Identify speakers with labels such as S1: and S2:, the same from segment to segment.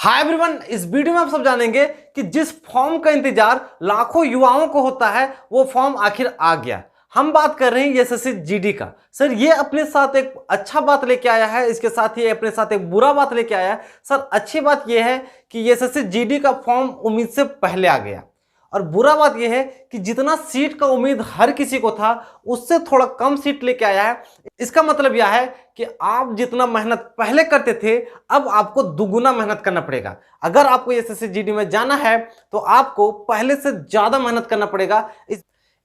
S1: Hi everyone, इस video में आप सब जानेंगे कि जिस फॉर्म का इंतजार लाखों युवाओं को होता है वो फॉर्म आखिर आ गया। हम बात कर रहे हैं एसएससी जीडी का। सर ये अपने साथ एक अच्छा बात लेके आया है, इसके साथ ही अपने साथ एक बुरा बात लेके आया है। सर अच्छी बात यह है कि एसएससी जीडी का फॉर्म उम्मीद से पहले आ गया, और बुरा बात यह है कि जितना सीट का उम्मीद हर किसी को था उससे थोड़ा कम सीट लेके आया है। इसका मतलब यह है कि आप जितना मेहनत पहले करते थे अब आपको दुगुना मेहनत करना पड़ेगा। अगर आपको एसएससी जीडी में जाना है तो आपको पहले से ज्यादा मेहनत करना पड़ेगा।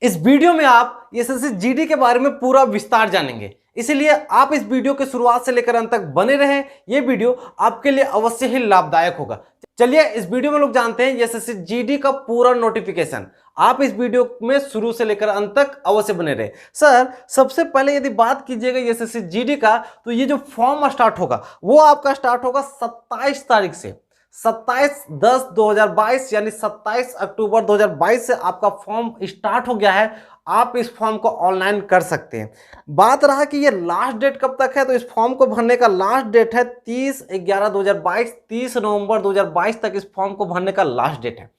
S1: इस वीडियो में आप एसएससी जीडी के बारे में पूरा विस्तार जानेंगे, इसलिए आप इस वीडियो के शुरुआत से लेकर अंत तक बने रहें। यह वीडियो आपके लिए अवश्य ही लाभदायक होगा। चलिए इस वीडियो में लोग जानते हैं एसएससी जीडी का पूरा नोटिफिकेशन। आप इस वीडियो में शुरू से लेकर अंत तक अवश्य बने रहे। सर सबसे पहले यदि बात कीजिएगा एसएससी जीडी का, तो ये जो फॉर्म स्टार्ट होगा वो आपका स्टार्ट होगा 27 तारीख से। 27/10/2022 यानी 27 अक्टूबर 2022 से आपका फॉर्म स्टार्ट हो गया है। आप इस फॉर्म को ऑनलाइन कर सकते हैं। बात रहा कि ये लास्ट डेट कब तक है, तो इस फॉर्म को भरने का लास्ट डेट है 30/11/2022। 30 नवंबर 2022 तक इस फॉर्म को भरने का लास्ट डेट है।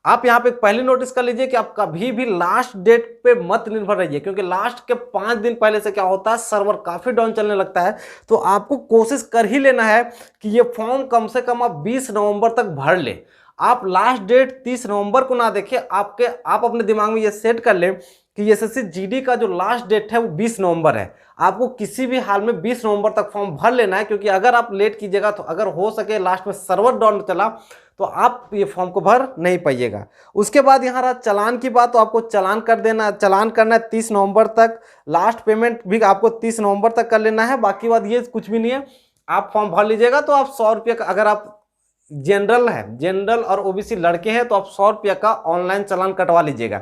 S1: आप यहाँ पे पहले नोटिस कर लीजिए कि आप कभी भी लास्ट डेट पे मत निर्भर रहिए, क्योंकि लास्ट के 5 दिन पहले से क्या होता है, सर्वर काफी डाउन चलने लगता है। तो आपको कोशिश कर ही लेना है कि ये फॉर्म कम से कम आप 20 नवंबर तक भर ले। आप लास्ट डेट 30 नवंबर को ना देखें, आप अपने दिमाग में ये सेट कर लें कि एसएससी जीडी का जो लास्ट डेट है वो 20 नवंबर है। आपको किसी भी हाल में 20 नवंबर तक फॉर्म भर लेना है, क्योंकि अगर आप लेट कीजिएगा तो अगर हो सके लास्ट में सर्वर डाउन चला तो आप ये फॉर्म को भर नहीं पाइएगा। उसके बाद यहाँ रहा चलान की बात, तो आपको चलान करना है 30 नवंबर तक। लास्ट पेमेंट भी आपको 30 नवंबर तक कर लेना है। बाकी बात ये कुछ भी नहीं है, आप फॉर्म भर लीजिएगा तो आप 100 रुपये का, अगर आप जनरल और ओबीसी लड़के हैं तो आप 100 रुपये का ऑनलाइन चलान कटवा लीजिएगा।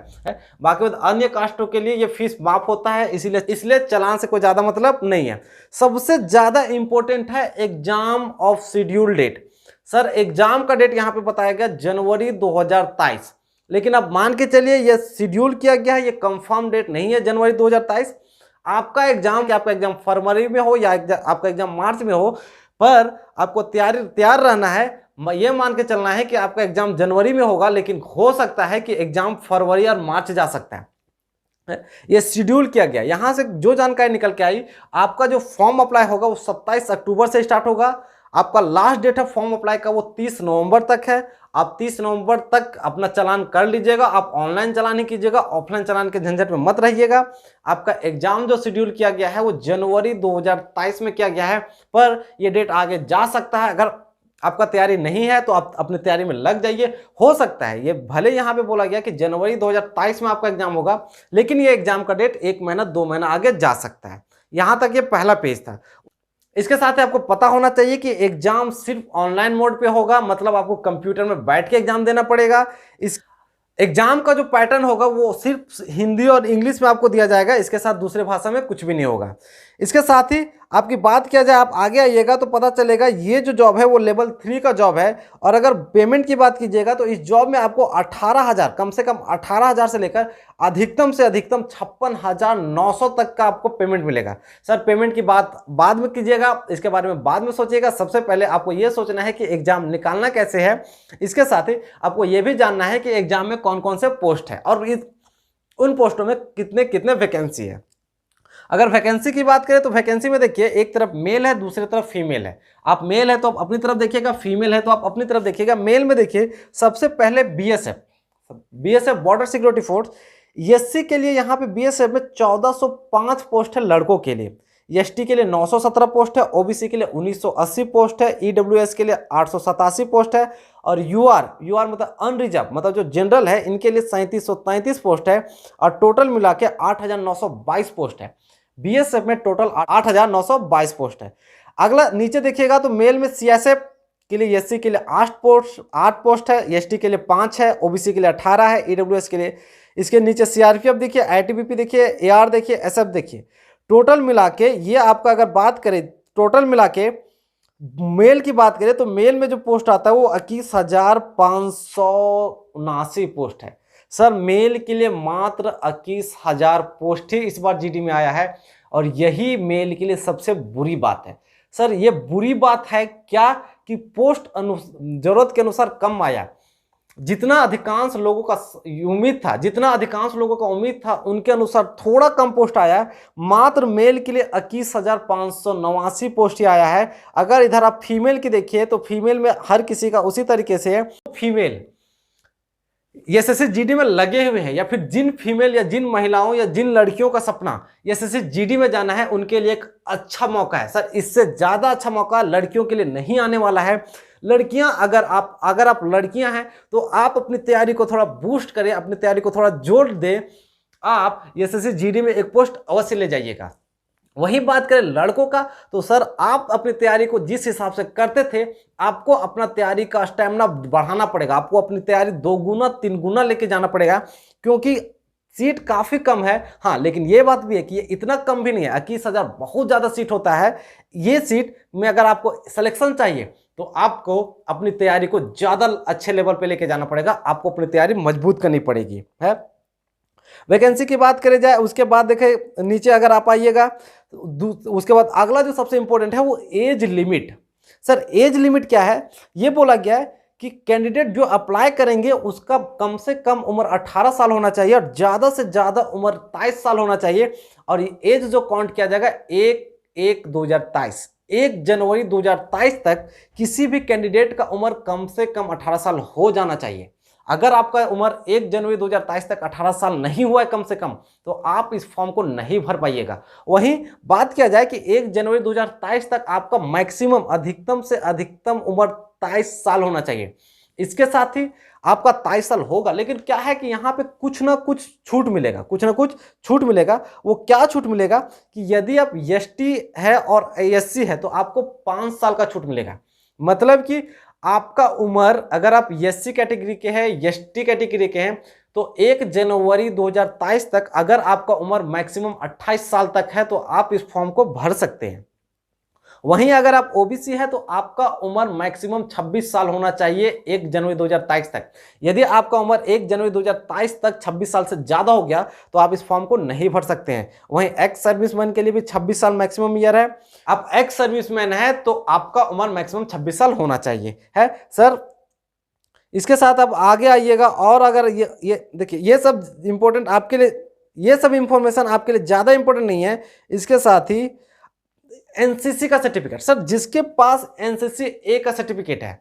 S1: बाकी बात अन्य कास्टों के लिए ये फीस माफ होता है, इसलिए चलान से कोई ज्यादा मतलब नहीं है। सबसे ज्यादा इंपॉर्टेंट है exam of schedule date. Sir exam का डेट यहाँ पे बताया गया जनवरी 2023, लेकिन अब मान के चलिए ये शेड्यूल किया गया है, ये कंफर्म डेट नहीं है जनवरी 2023। आपका एग्जाम फरवरी में हो या आपका एग्जाम मार्च में हो, पर आपको तैयार रहना है। ये मान के चलना है कि आपका एग्जाम जनवरी में होगा, लेकिन हो सकता है कि एग्जाम फरवरी और मार्च जा सकता है। ये शेड्यूल किया गया। यहां से जो जानकारी निकल के आई, आपका जो फॉर्म अप्लाई होगा वो 27 अक्टूबर से स्टार्ट होगा। आपका लास्ट डेट है फॉर्म अप्लाई का वो 30 नवंबर तक है। आप 30 नवंबर तक अपना चालान कर लीजिएगा। आप ऑनलाइन चालान ही कीजिएगा, ऑफलाइन चालान के झंझट में मत रहिएगा। आपका एग्जाम जो शेड्यूल किया गया है वो जनवरी 2023 में किया गया है, पर यह डेट आगे जा सकता है। अगर आपका तैयारी नहीं है तो आप अपनी तैयारी में लग जाइए। हो सकता है ये भले यहाँ पे बोला गया कि जनवरी 2023 में आपका एग्जाम होगा, लेकिन ये एग्जाम का डेट 1 महीना 2 महीना आगे जा सकता है। यहां तक ये पहला पेज था। इसके साथ ही आपको पता होना चाहिए कि एग्जाम सिर्फ ऑनलाइन मोड पे होगा, मतलब आपको कंप्यूटर में बैठ के एग्जाम देना पड़ेगा। इस एग्जाम का जो पैटर्न होगा वो सिर्फ हिंदी और इंग्लिश में आपको दिया जाएगा, इसके साथ दूसरे भाषा में कुछ भी नहीं होगा। इसके साथ ही आपकी बात किया जाए, आप आगे आइएगा तो पता चलेगा ये जो जॉब है वो लेवल 3 का जॉब है। और अगर पेमेंट की बात कीजिएगा तो इस जॉब में आपको 18,000, कम से कम 18,000 से लेकर अधिकतम से अधिकतम 56,900 तक का आपको पेमेंट मिलेगा। सर पेमेंट की बात बाद में कीजिएगा, इसके बारे में बाद में सोचिएगा। सबसे पहले आपको ये सोचना है कि एग्जाम निकालना कैसे है। इसके साथ ही आपको ये भी जानना है कि एग्जाम में कौन कौन से पोस्ट है और उन पोस्टों में कितने कितने वैकेंसी है। अगर वैकेंसी की बात करें तो वैकेंसी में देखिए, एक तरफ मेल है, दूसरी तरफ फीमेल है। आप मेल है तो आप अपनी तरफ देखिएगा, फीमेल है तो आप अपनी तरफ देखिएगा। मेल में देखिए सबसे पहले BSF border security force, SC के लिए यहाँ पे बीएसएफ में 1405 पोस्ट है लड़कों के लिए, एसटी के लिए 917 पोस्ट है, ओबीसी के लिए 1980 पोस्ट है, ईडब्ल्यूएस के लिए 887 पोस्ट है, और यूआर मतलब अनरिजर्व मतलब जो जनरल है इनके लिए 3733 पोस्ट है, और टोटल मिला के 8,922 पोस्ट है। बीएसएफ में टोटल 8,922 पोस्ट है। अगला नीचे देखिएगा तो मेल में सीएसएफ के लिए एससी के लिए 8 पोस्ट है, एसटी के लिए 5 है, ओबीसी के लिए 18 है, ईडब्ल्यूएस के लिए। इसके नीचे सीआरपीएफ देखिए, आईटीबीपी देखिए, एआर देखिए, एसएफ देखिए। टोटल मिला के ये आपका अगर बात करें टोटल मिला के मेल की बात करें तो मेल में जो पोस्ट आता है वो 21,579 पोस्ट है। सर मेल के लिए मात्र 21,000 पोस्ट ही इस बार जीडी में आया है, और यही मेल के लिए सबसे बुरी बात है। सर ये बुरी बात है क्या कि पोस्ट जरूरत के अनुसार कम आया। जितना अधिकांश लोगों का उम्मीद था, जितना अधिकांश लोगों का उम्मीद था उनके अनुसार थोड़ा कम पोस्ट आया। मात्र मेल के लिए 21,589 पोस्ट ही आया है। अगर इधर आप फीमेल की देखिए तो फीमेल में हर किसी का उसी तरीके से है। फीमेल एसएससी जीडी में लगे हुए हैं, या फिर जिन फीमेल या जिन महिलाओं या जिन लड़कियों का सपना एसएससी जीडी में जाना है उनके लिए एक अच्छा मौका है। सर इससे ज्यादा अच्छा मौका लड़कियों के लिए नहीं आने वाला है। लड़कियां अगर आप लड़कियां हैं तो आप अपनी तैयारी को थोड़ा बूस्ट करें, अपनी तैयारी को थोड़ा जोड़ दें। आप एसएससी जीडी में एक पोस्ट अवश्य ले जाइएगा। वही बात करें लड़कों का तो सर आप अपनी तैयारी को जिस हिसाब से करते थे आपको अपना तैयारी का स्टैमिना बढ़ाना पड़ेगा। आपको अपनी तैयारी 2 गुना 3 गुना लेके जाना पड़ेगा, क्योंकि सीट काफी कम है। हाँ लेकिन ये बात भी है कि ये इतना कम भी नहीं है। 21,000 बहुत ज्यादा सीट होता है। ये सीट में अगर आपको सिलेक्शन चाहिए तो आपको अपनी तैयारी को ज्यादा अच्छे लेवल पे लेके जाना पड़ेगा। आपको अपनी तैयारी मजबूत करनी पड़ेगी है। वैकेंसी की बात करें जाए उसके बाद देखें नीचे अगर आप आइएगा उसके बाद अगला जो सबसे इंपॉर्टेंट है वो age limit. Sir age limit क्या है? ये बोला गया है कि कैंडिडेट जो अप्लाई करेंगे उसका कम से कम उम्र 18 साल होना चाहिए और ज़्यादा से ज़्यादा उम्र 23 साल होना चाहिए। और ये एज जो काउंट किया जाएगा 1/1/2023, 1 जनवरी 2023 तक किसी भी कैंडिडेट का उम्र कम से कम 18 साल हो जाना चाहिए। अगर आपका उम्र 1 जनवरी 2023 तक 18 साल नहीं हुआ है कम से कम तो आप इस फॉर्म को नहीं भर पाइएगा। वहीं बात किया जाए कि 1 जनवरी 2023 तक आपका मैक्सिमम अधिकतम से अधिकतम उम्र 23 साल होना चाहिए। इसके साथ ही आपका 23 साल होगा, लेकिन क्या है कि यहाँ पे कुछ ना कुछ छूट मिलेगा, कुछ ना कुछ छूट मिलेगा। वो क्या छूट मिलेगा कि यदि आप एसटी है और एससी है तो आपको 5 साल का छूट मिलेगा। मतलब कि आपका उम्र अगर आप एससी कैटेगरी के हैं, एसटी कैटेगरी के हैं तो 1 जनवरी 2023 तक अगर आपका उम्र मैक्सिमम 28 साल तक है तो आप इस फॉर्म को भर सकते हैं। वहीं अगर आप ओबीसी है तो आपका उम्र मैक्सिमम 26 साल होना चाहिए 1 जनवरी 2023 तक। यदि आपका उम्र 1 जनवरी 2023 तक 26 साल से ज़्यादा हो गया तो आप इस फॉर्म को नहीं भर सकते हैं। वहीं एक्स सर्विसमैन के लिए भी 26 साल मैक्सिमम ईयर है। आप एक्स सर्विसमैन है तो आपका उम्र मैक्सिमम 26 साल होना चाहिए है। सर इसके साथ आप आगे आइएगा और अगर ये देखिए ये सब इंपॉर्टेंट आपके लिए, ये सब इंफॉर्मेशन आपके लिए ज़्यादा इंपॉर्टेंट नहीं है। इसके साथ ही एनसीसी का सर्टिफिकेट। सर जिसके पास एनसीसी ए का सर्टिफिकेट है,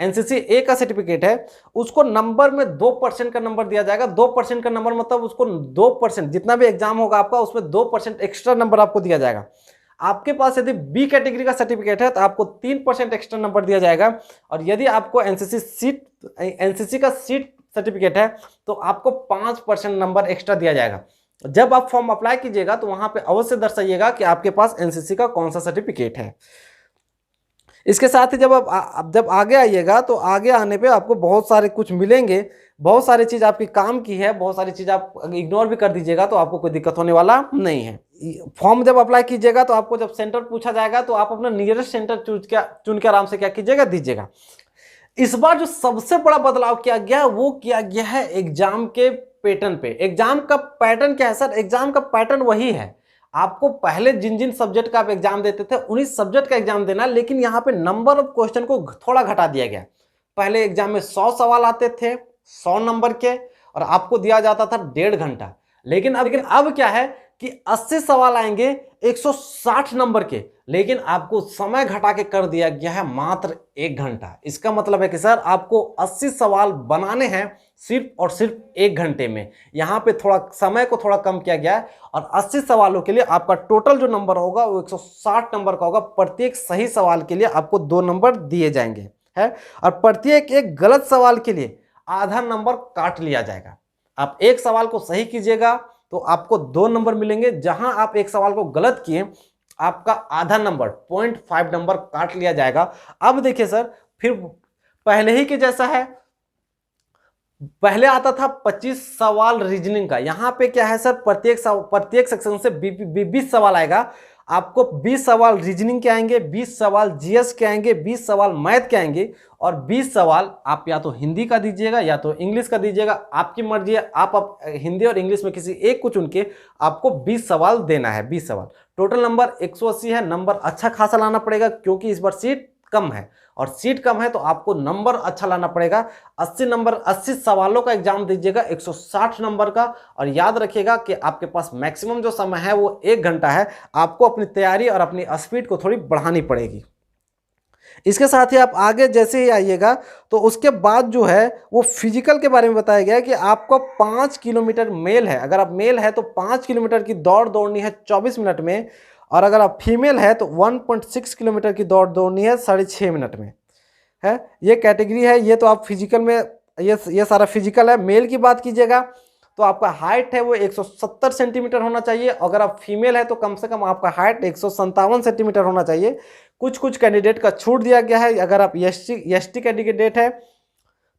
S1: एनसीसी ए का सर्टिफिकेट है उसको नंबर में 2% का नंबर दिया जाएगा। 2% का नंबर मतलब उसको 2% जितना भी एग्जाम होगा आपका उसमें 2% एक्स्ट्रा नंबर आपको दिया जाएगा। आपके पास यदि बी कैटेगरी का सर्टिफिकेट है तो आपको 3% एक्स्ट्रा नंबर दिया जाएगा। और यदि आपको एनसीसी का सीट सर्टिफिकेट है तो आपको 5% नंबर एक्स्ट्रा दिया जाएगा। जब आप फॉर्म अप्लाई कीजिएगा तो वहां पे अवश्य दर्शाइएगा कि आपके पास एनसीसी का कौन सा सर्टिफिकेट है। इसके साथ ही जब जब आगे आइएगा तो आगे आने पे आपको बहुत सारे कुछ मिलेंगे, बहुत सारी चीज़ आपकी काम की है, बहुत सारी चीज़ आप इग्नोर भी कर दीजिएगा तो आपको कोई दिक्कत होने वाला नहीं है। फॉर्म जब अप्लाई कीजिएगा तो आपको जब सेंटर पूछा जाएगा तो आप अपना नियरेस्ट सेंटर चुन के आराम से क्या कीजिएगा, दीजिएगा। इस बार जो सबसे बड़ा बदलाव किया गया वो किया गया है एग्जाम के पैटर्न पे। एग्जाम का पैटर्न क्या है सर? एग्जाम का पैटर्न वही है। आपको पहले जिन जिन सब्जेक्ट का आप एग्जाम देते थे उन्हीं सब्जेक्ट का एग्जाम देना, लेकिन यहाँ पे नंबर ऑफ क्वेश्चन को थोड़ा घटा दिया गया। पहले एग्जाम में 100 सवाल आते थे 100 नंबर के और आपको दिया जाता था 1.5 घंटा। लेकिन अब क्या है कि 80 सवाल आएंगे 160 नंबर के, लेकिन आपको समय घटा के कर दिया गया है मात्र 1 घंटा। इसका मतलब है कि सर आपको 80 सवाल बनाने हैं सिर्फ और सिर्फ 1 घंटे में। यहाँ पे थोड़ा समय को थोड़ा कम किया गया है और 80 सवालों के लिए आपका टोटल जो नंबर होगा वो 160 नंबर का होगा। प्रत्येक सही सवाल के लिए आपको 2 नंबर दिए जाएंगे है और प्रत्येक एक गलत सवाल के लिए आधा नंबर काट लिया जाएगा। आप एक सवाल को सही कीजिएगा तो आपको 2 नंबर मिलेंगे। जहां आप एक सवाल को गलत किए आपका आधा नंबर 0.5 नंबर काट लिया जाएगा। अब देखिए सर फिर पहले ही के जैसा है। पहले आता था 25 सवाल रीजनिंग का, यहाँ पे क्या है सर प्रत्येक सेक्शन से 20 सवाल आएगा। आपको 20 सवाल रीजनिंग के आएंगे, 20 सवाल जीएस के आएंगे, 20 सवाल मैथ के आएंगे और 20 सवाल आप या तो हिंदी का दीजिएगा या तो इंग्लिश का दीजिएगा, आपकी मर्जी है। आप हिंदी और इंग्लिश में किसी एक को चुन के आपको 20 सवाल देना है। 20 सवाल टोटल नंबर 180 है। नंबर अच्छा खासा लाना पड़ेगा क्योंकि इस बार सीट कम है और सीट कम है तो आपको नंबर अच्छा लाना पड़ेगा। 80 सवालों का एग्जाम दीजिएगा 160 नंबर का, और याद रखिएगा कि आपके पास मैक्सिमम जो समय है वो 1 घंटा है। आपको अपनी तैयारी और अपनी स्पीड को थोड़ी बढ़ानी पड़ेगी। इसके साथ ही आप आगे जैसे ही आइएगा तो उसके बाद जो है वो फिजिकल के बारे में बताया गया है कि आपको 5 किलोमीटर मेल है, अगर आप मेल है तो 5 किलोमीटर की दौड़ दौड़नी है 24 मिनट में, और अगर आप फीमेल है तो 1.6 किलोमीटर की दौड़ दौड़नी है 6.5 मिनट में है। ये कैटेगरी है, ये तो आप फिजिकल में ये सारा फिजिकल है। मेल की बात कीजिएगा तो आपका हाइट है वो 170 सेंटीमीटर होना चाहिए, अगर आप फीमेल है तो कम से कम आपका हाइट 157 सेंटीमीटर होना चाहिए। कुछ कैंडिडेट का छूट दिया गया है, अगर आप एसटी कैंडिडेट है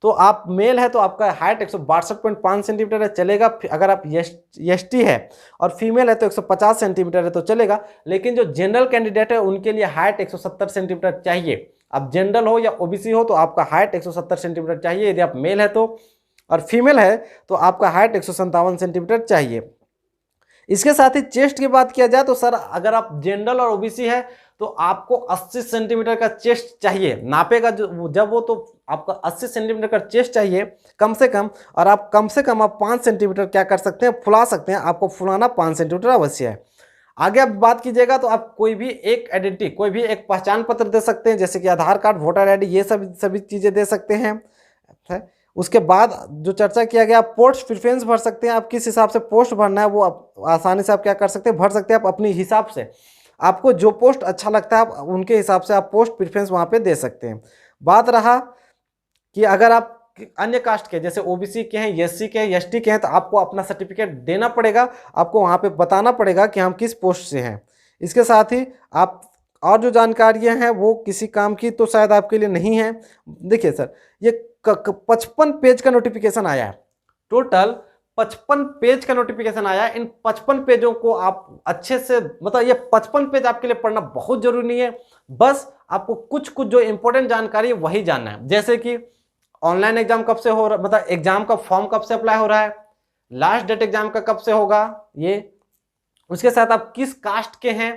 S1: तो आप मेल है तो आपका हाइट 162.5 सेंटीमीटर है, चलेगा। अगर आप एसटी है और फीमेल है तो 150 सेंटीमीटर है तो चलेगा। लेकिन जो जनरल कैंडिडेट है उनके लिए हाइट 170 सेंटीमीटर चाहिए। आप जनरल हो या ओबीसी हो तो आपका हाइट 170 सेंटीमीटर चाहिए यदि आप मेल है तो, और फीमेल है तो आपका हाइट 157 सेंटीमीटर चाहिए। इसके साथ ही चेस्ट की बात किया जाए तो सर अगर आप जनरल और ओबीसी है तो आपको 80 सेंटीमीटर का चेस्ट चाहिए, नापेगा जब वो तो आपका 80 सेंटीमीटर का चेस्ट चाहिए कम से कम, और आप कम से कम आप 5 सेंटीमीटर क्या कर सकते हैं, फुला सकते हैं। आपको फुलाना 5 सेंटीमीटर अवश्य है। आगे आप बात कीजिएगा तो आप कोई भी एक आइडेंटिटी, कोई भी एक पहचान पत्र दे सकते हैं, जैसे कि आधार कार्ड, वोटर आईडी, ये सभी चीज़ें दे सकते हैं। उसके बाद जो चर्चा किया गया, पोस्ट प्रेफरेंस भर सकते हैं। आप किस हिसाब से पोस्ट भरना है वो आसानी से आप क्या कर सकते हैं, भर सकते हैं आप अपने हिसाब से। आपको जो पोस्ट अच्छा लगता है आप उनके हिसाब से आप पोस्ट प्रेफरेंस वहाँ पे दे सकते हैं। बात रहा कि अगर आप अन्य कास्ट के जैसे ओबीसी के हैं, एससी के हैं, एसटी के हैं तो आपको अपना सर्टिफिकेट देना पड़ेगा, आपको वहाँ पे बताना पड़ेगा कि हम किस पोस्ट से हैं। इसके साथ ही आप और जो जानकारियाँ हैं वो किसी काम की तो शायद आपके लिए नहीं है। देखिए सर, ये 55 पेज का नोटिफिकेशन आया है, टोटल 55 पेज का नोटिफिकेशन आया है। इन 55 पेजों को आप अच्छे से, मतलब ये 55 पेज आपके लिए पढ़ना बहुत जरूरी नहीं है, बस आपको कुछ जो इंपॉर्टेंट जानकारी है वही जानना है। जैसे कि ऑनलाइन एग्जाम कब से हो रहा, मतलब एग्जाम का फॉर्म कब से अप्लाई हो रहा है, लास्ट डेट एग्जाम का कब से होगा ये, उसके साथ आप किस कास्ट के हैं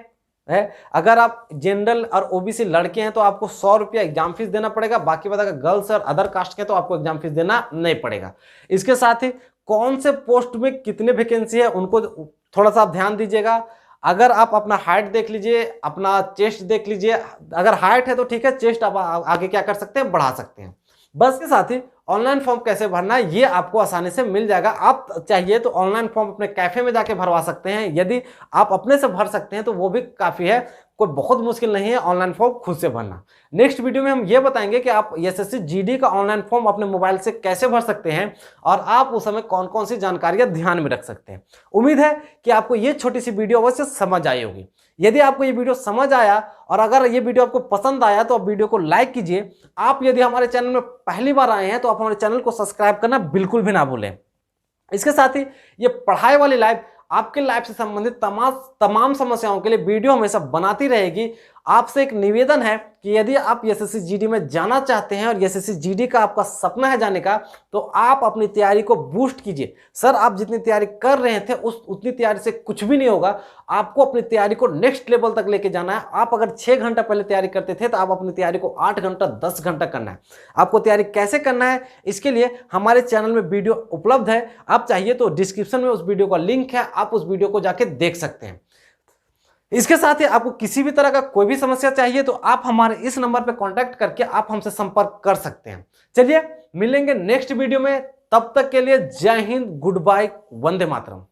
S1: है। अगर आप जनरल और ओबीसी लड़के हैं तो आपको 100 रुपया एग्जाम फीस देना पड़ेगा, बाकी बात अगर गर्ल्स और अदर कास्ट के तो आपको एग्जाम फीस देना नहीं पड़ेगा। इसके साथ ही कौन से पोस्ट में कितने वैकेंसी है उनको थोड़ा सा आप ध्यान दीजिएगा। अगर आप अपना हाइट देख लीजिए, अपना चेस्ट देख लीजिए, अगर हाइट है तो ठीक है, चेस्ट आप आगे क्या कर सकते हैं, बढ़ा सकते हैं। बस के साथ ही ऑनलाइन फॉर्म कैसे भरना है ये आपको आसानी से मिल जाएगा। आप चाहिए तो ऑनलाइन फॉर्म अपने कैफे में जाके भरवा सकते हैं, यदि आप अपने से भर सकते हैं तो वो भी काफ़ी है, कोई बहुत मुश्किल नहीं है ऑनलाइन फॉर्म खुद से भरना। नेक्स्ट वीडियो में हम ये बताएंगे कि आप एसएससी जीडी का ऑनलाइन फॉर्म अपने मोबाइल से कैसे भर सकते हैं और आप उस समय कौन कौन सी जानकारियां ध्यान में रख सकते हैं। उम्मीद है कि आपको ये छोटी सी वीडियो अवश्य समझ आई होगी। यदि आपको ये वीडियो समझ आया और अगर ये वीडियो आपको पसंद आया तो आप वीडियो को लाइक कीजिए। आप यदि हमारे चैनल में पहली बार आए हैं तो आप हमारे चैनल को सब्सक्राइब करना बिल्कुल भी ना भूलें। इसके साथ ही ये पढ़ाई वाली लाइव आपके लाइफ से संबंधित तमाम समस्याओं के लिए वीडियो हमेशा बनाती रहेगी। आपसे एक निवेदन है कि यदि आप एसएससी जीडी में जाना चाहते हैं और एसएससी जीडी का आपका सपना है जाने का, तो आप अपनी तैयारी को बूस्ट कीजिए। सर आप जितनी तैयारी कर रहे थे उतनी तैयारी से कुछ भी नहीं होगा, आपको अपनी तैयारी को नेक्स्ट लेवल तक लेके जाना है। आप अगर 6 घंटा पहले तैयारी करते थे तो आप अपनी तैयारी को 8 घंटा 10 घंटा करना है। आपको तैयारी कैसे करना है इसके लिए हमारे चैनल में वीडियो उपलब्ध है, आप चाहिए तो डिस्क्रिप्शन में उस वीडियो का लिंक है, आप उस वीडियो को जाके देख सकते हैं। इसके साथ ही आपको किसी भी तरह का कोई भी समस्या चाहिए तो आप हमारे इस नंबर पर कांटेक्ट करके आप हमसे संपर्क कर सकते हैं। चलिए मिलेंगे नेक्स्ट वीडियो में, तब तक के लिए जय हिंद, गुड बाय, वंदे मातरम।